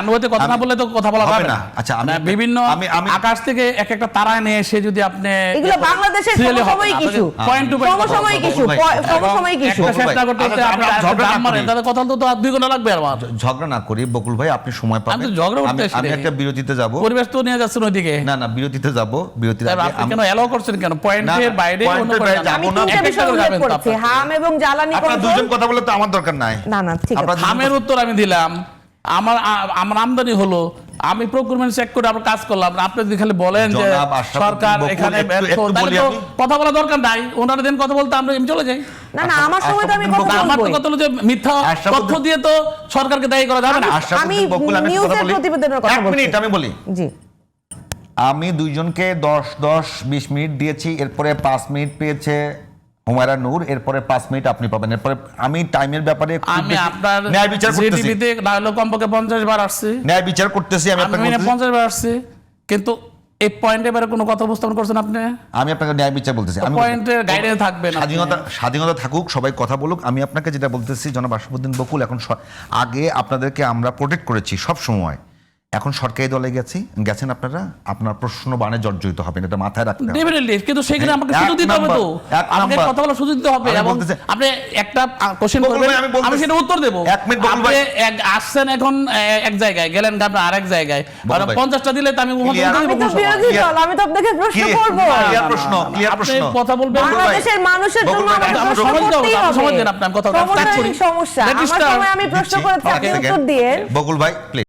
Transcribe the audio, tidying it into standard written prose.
আনুগত্যে কথা না বললে তো কথা বলা যাবে না। আচ্ছা, বিভিন্ন আকাশ থেকে এক একটা তারা এনে এসে যদি আপনি এগুলো বাংলাদেশের সমসাময়িক ইস্যু, পয়েন্ট টু পয়েন্ট সমসাময়িক ইস্যু, সমসাময়িক ইস্যু। চেষ্টা করতে তাদের কথা তো 2 ঘন্টা লাগবে। আর ঝগড়া না করি বকুল ভাই, আপনি সময় পাবেন। আমি একটা বিরতিতে যাব। পরিবেশ তো নিয়ে যাচ্ছেন ওইদিকে। না না, বিরতিতে যাব। বিরতির আগে আপনি কেন এলাও করছেন কেন? পয়েন্টের বাইরে অন্য করে আমি তিনটা বিষয় উল্লেখ করেছি, হাম এবং জ্বালানি আপনারা দুজন কথা বলে তো আমার দরকার নাই। না না, ঠিক আছে। হামের উত্তর আমি দিলাম, আমার আমদানি হলো, আমি প্রকুরমেন্ট চেক করে আবার কাজ করলাম। আপনি যদি খালি বলেন যে সরকার এখানে কথা বলা দরকার নাই, ওনারা দিন কথা বলতে আমরা চলে যাই। না না, আমার সময় তো আমি কথা বলবো। আমার তো কথা হলো যে মিথ্যা তথ্য দিয়ে তো সরকারকে দায়ী করা যাবে না। আমি নিউজের প্রতিবেদনের কথা বলছি। 1 মিনিট আমি বলি। জি, আমি দুইজনকে 10-20 মিনিট দিয়েছি, এরপরে 5 মিনিট পেয়েছে হুমায়রা নূর, এরপরে 5 মিনিট আপনি পাবেন। এরপরে আমি টাইমের ব্যাপারে আমি আপনার ন্যায় বিচার করতেছি। জিটিভিতে না হলো কমপক্ষে 50 বার আসছি, ন্যায় বিচার করতেছি। আমি আপনাকে 50 বার আসছি, কিন্তু এই পয়েন্টে এবারে কোনো কথা উপস্থাপন করছেন আপনি? আমি আপনাকে ন্যায় বিচার বলতেছি। আমি পয়েন্টে গাইডে থাকবেন, স্বাধীনতা থাকুক, সবাই কথা বলুক। আমি আপনাকে যেটা বলতেছি, জনাব আশরাফুদ্দিন বকুল, এখন আগে আপনাদেরকে আমরা প্রোটেক্ট করেছি সব সময়। এখন সরকারি দলে গেছেন আপনারা, আপনার প্রশ্ন বাণে জর্জরিত হবেন, এটা মাথায় রাখতে হবে। ডেফিনেটলি, কিন্তু সেখানে আমাকে সুযোগ দিতে হবে তো, আমাকে কথা বলার সুযোগ দিতে হবে। এবং আপনি একটা কোশ্চেন করবেন, আমি সেটা উত্তর দেব। আপনি আসছেন এখন এক জায়গায়, গেলেন আপনি আরেক জায়গায়, আর 50টা দিলে তো আমি আমি তো আপনাকে প্রশ্ন করব। ক্লিয়ার প্রশ্ন, আপনি কথা বলবেন। বাংলাদেশের মানুষের জন্য আমি সময় দেব, সময় দেন, আপনি কথা স্টার্ট করি। সমস্যা আমার সময় আমি প্রশ্ন করেছি, আপনি উত্তর দিয়ে। বকুল ভাই প্লিজ।